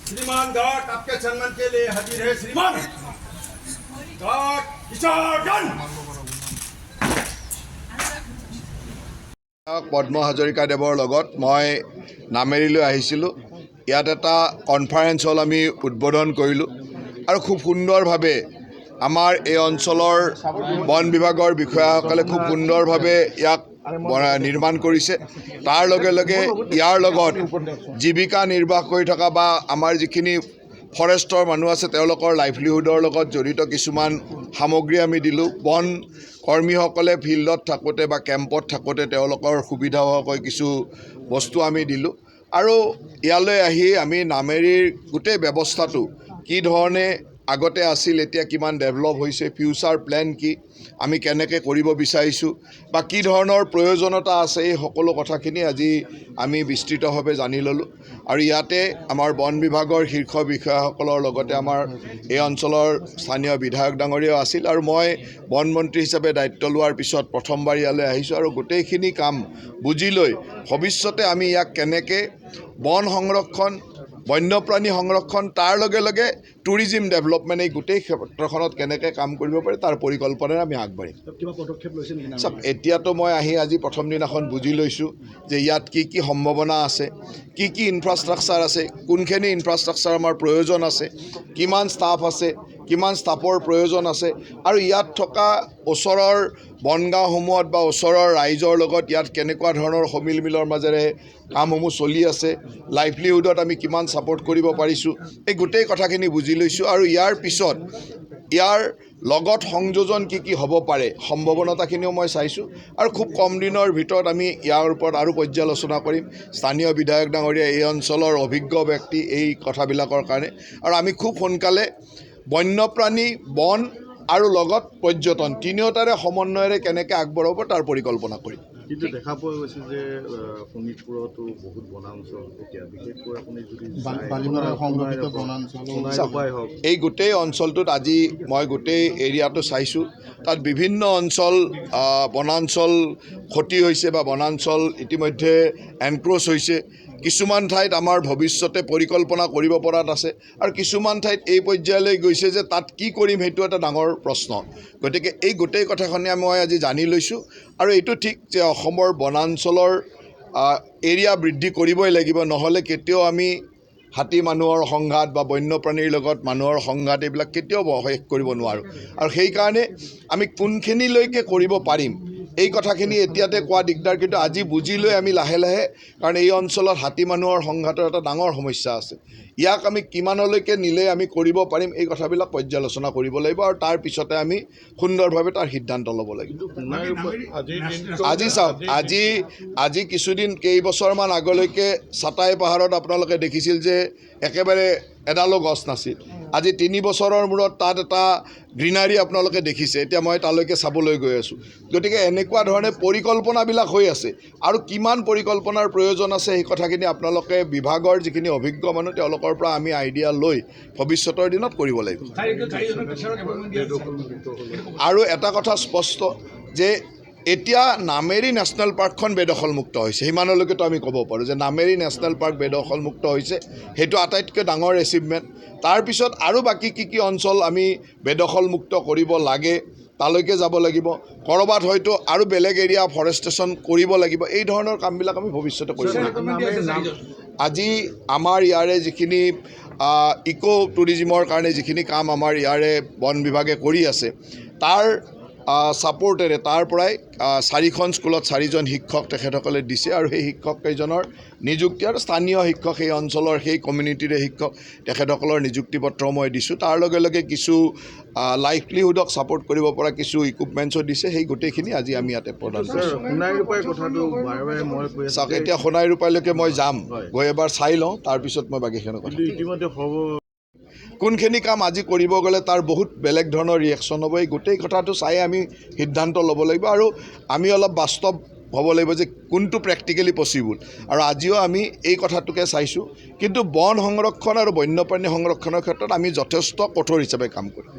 श्रीमान गार्ड आपके सम्मान के लिए हाजिर है श्रीमान गार्ड विसर्जन পদ্ম হাজৰিকা দেৱৰ লগত মই নামেৰিলৈ আহিছিলোঁ। ইয়াত এটা কনফাৰেন্স হল আমি উদ্বোধন কৰিলোঁ আৰু খুব সুন্দৰভাৱে আমাৰ এই অঞ্চলৰ বন বিভাগৰ বিষয়াসকলে খুব সুন্দৰভাৱে ইয়াক নিৰ্মাণ কৰিছে। তাৰ লগে লগে ইয়াৰ লগত জীৱিকা নিৰ্বাহ কৰি থকা বা আমাৰ যিখিনি ফৰেষ্টৰ মানুহ আছে তেওঁলোকৰ লাইভলিহুডৰ লগত জড়িত কিছুমান সামগ্ৰী আমি দিলোঁ। বন কৰ্মীসকলে ফিল্ডত থাকোঁতে বা কেম্পত থাকোঁতে তেওঁলোকৰ সুবিধা হোৱাকৈ কিছু বস্তু আমি দিলোঁ আৰু ইয়ালৈ আহি আমি নামেৰিৰ গোটেই ব্যৱস্থাটো কি ধৰণে আগতে আছিল এতিয়া কিমান ডেভেলপ হৈছে, ফিউচাৰ প্লেন কি, আমি কেনেকৈ কৰিব বিচাৰিছোঁ বা কি ধৰণৰ প্ৰয়োজনীয়তা আছে, এই সকলো কথাখিনি আজি আমি বিস্তৃতভাৱে জানি ল'লোঁ। আৰু ইয়াতে আমাৰ বন বিভাগৰ শীৰ্ষ বিষয়াসকলৰ লগতে আমাৰ এই অঞ্চলৰ স্থানীয় বিধায়ক ডাঙৰীয়াও আছিল আৰু মই বন মন্ত্ৰী হিচাপে দায়িত্ব লোৱাৰ পিছত প্ৰথমবাৰ ইয়ালৈ আহিছোঁ আৰু গোটেইখিনি কাম বুজি লৈ ভৱিষ্যতে আমি ইয়াক কেনেকৈ বন সংৰক্ষণ, বন্যপ্ৰাণী সংৰক্ষণ, তাৰ লগে লগে টুৰিজিম ডেভেলপমেণ্ট, এই গোটেই ক্ষেত্ৰখনত কেনেকৈ কাম কৰিব পাৰি তাৰ পৰিকল্পনাৰে আমি আগবাঢ়িম। চাওক, এতিয়াতো মই আহি আজি প্ৰথম দিনাখন বুজি লৈছোঁ যে ইয়াত কি কি সম্ভাৱনা আছে, কি কি ইনফ্ৰাষ্ট্ৰাকচাৰ আছে, কোনখিনি ইনফ্ৰাষ্ট্ৰাকচাৰ আমাৰ প্ৰয়োজন আছে, কিমান ষ্টাফ আছে, কিমান ষ্টাফৰ প্ৰয়োজন আছে আৰু ইয়াত থকা ওচৰৰ বনগাঁওসমূহত বা ওচৰৰ ৰাইজৰ লগত ইয়াত কেনেকুৱা ধৰণৰ সমিল মিলৰ মাজেৰে কামসমূহ চলি আছে, লাইভলিহুডত আমি কিমান ছাপোৰ্ট কৰিব পাৰিছোঁ, এই গোটেই কথাখিনি বুজি লৈছোঁ। আৰু ইয়াৰ পিছত ইয়াৰ লগত সংযোজন কি কি হ'ব পাৰে সম্ভাৱনাখিনিও মই চাইছোঁ আৰু খুব কম দিনৰ ভিতৰত আমি ইয়াৰ ওপৰত আৰু পৰ্যালোচনা কৰিম। স্থানীয় বিধায়ক ডাঙৰীয়া এই অঞ্চলৰ অভিজ্ঞ ব্যক্তি এই কথাবিলাকৰ কাৰণে, আৰু আমি খুব সোনকালে বন্যপ্ৰাণী, বন আৰু লগত পৰ্যটন তিনিওটাৰে সমন্বয়েৰে কেনেকৈ আগবঢ়াব তাৰ পৰিকল্পনা কৰিম। কিন্তু দেখা পোৱা গৈছে যে শোণিতপুৰতো বহুত বনাঞ্চল, এতিয়া বিশেষকৈ আপুনি যদি এই গোটেই অঞ্চলটোত আজি মই গোটেই এৰিয়াটো চাইছোঁ, তাত বিভিন্ন অঞ্চল বনাঞ্চল ক্ষতি হৈছে বা বনাঞ্চল ইতিমধ্যে এনক্ৰ'চ হৈছে। কিছুমান ঠাইত আমাৰ ভৱিষ্যতে পৰিকল্পনা কৰিব পৰাত আছে আৰু কিছুমান ঠাইত এই পৰ্যায়লৈ গৈছে যে তাত কি কৰিম সেইটো এটা ডাঙৰ প্ৰশ্ন। গতিকে এই গোটেই কথাখিনি মই আজি জানি লৈছোঁ আৰু এইটো ঠিক যে অসমৰ বনাঞ্চলৰ এৰিয়া বৃদ্ধি কৰিবই লাগিব, নহ'লে কেতিয়াও আমি হাতী মানুহৰ সংঘাত বা বন্যপ্ৰাণীৰ লগত মানুহৰ সংঘাত এইবিলাক কেতিয়াও শেষ কৰিব নোৱাৰোঁ। আৰু সেইকাৰণে আমি কোনখিনিলৈকে কৰিব পাৰিম এই কথাখিনি এতিয়াতে কোৱা দিগদাৰ, কিন্তু আজি বুজি লৈ আমি লাহে লাহে, কাৰণ এই অঞ্চলত হাতী মানুহৰ সংঘাতৰ এটা ডাঙৰ সমস্যা আছে, ইয়াক আমি কিমানলৈকে নিলে আমি কৰিব পাৰিম এই কথাবিলাক পৰ্যালোচনা কৰিব লাগিব আৰু তাৰ পিছতে আমি সুন্দৰভাৱে তাৰ সিদ্ধান্ত ল'ব লাগিব। আজি চাওক, আজি কিছুদিন কেইবছৰমান আগলৈকে চাটাই পাহাৰত আপোনালোকে দেখিছিল যে একেবাৰে এডালো গছ নাছিল। আজি 3 বছৰৰ মূৰত তাত এটা গ্ৰীনাৰী আপোনালোকে দেখিছে। এতিয়া মই তালৈকে চাবলৈ গৈ আছোঁ। গতিকে এনেকুৱা ধৰণে পৰিকল্পনাবিলাক হৈ আছে আৰু কিমান পৰিকল্পনাৰ প্ৰয়োজন আছে সেই কথাখিনি আপোনালোকে বিভাগৰ যিখিনি অভিজ্ঞ মানুহ তেওঁলোকৰ পৰা আমি আইডিয়া লৈ ভৱিষ্যতৰ দিনত কৰিব লাগিব। আৰু এটা কথা স্পষ্ট যে এতিয়া নামেৰি নেশ্যনেল পাৰ্কখন বেদখলমুক্ত হৈছে, সিমানলৈকেতো আমি ক'ব পাৰোঁ যে নামেৰি নেশ্যনেল পাৰ্ক বেদখলমুক্ত হৈছে, সেইটো আটাইতকৈ ডাঙৰ এচিভমেণ্ট। তাৰপিছত আৰু বাকী কি অঞ্চল আমি বেদখলমুক্ত কৰিব লাগে তালৈকে যাব লাগিব, ক'ৰবাত হয়তো আৰু বেলেগ এৰিয়া ফৰেষ্টেশ্যন কৰিব লাগিব, এই ধৰণৰ কামবিলাক আমি ভৱিষ্যতে কৰিব লাগিব। আজি আমাৰ ইয়াৰে যিখিনি ইক' টুৰিজিমৰ কাৰণে যিখিনি কাম আমাৰ ইয়াৰে বন বিভাগে কৰি আছে তাৰ ছাপৰ্টেৰে তাৰ পৰাই 4খন স্কুলত 4জন শিক্ষক তেখেতসকলে দিছে আৰু সেই শিক্ষককেইজনৰ নিযুক্তি আৰু স্থানীয় শিক্ষক সেই অঞ্চলৰ সেই কমিউনিটিৰে শিক্ষক তেখেতসকলৰ নিযুক্তি পত্ৰ মই দিছোঁ। তাৰ লগে লগে কিছু লাইভলিহুডক ছাপৰ্ট কৰিব পৰা কিছু ইকুইপমেণ্টছো দিছে, সেই গোটেইখিনি আজি আমি ইয়াতে প্ৰদান কৰিছোঁ। চাওক, এতিয়া সোণাই ৰূপাইলৈকে মই যাম, গৈ এবাৰ চাই লওঁ, তাৰপিছত মই বাকীখিনি কথা কোনখিনি কাম আজি কৰিব গ'লে তাৰ বহুত বেলেগ ধৰণৰ ৰিয়েকশ্যন হ'ব। এই গোটেই কথাটো চাই আমি সিদ্ধান্ত ল'ব লাগিব আৰু আমি অলপ বাস্তৱ হ'ব লাগিব যে কোনটো প্ৰেক্টিকেলি পচিবল। আৰু আজিও আমি এই কথাটোকে চাইছোঁ, কিন্তু বন সংৰক্ষণ আৰু বন্যপ্ৰাণী সংৰক্ষণৰ ক্ষেত্ৰত আমি যথেষ্ট কঠোৰ হিচাপে কাম কৰিম।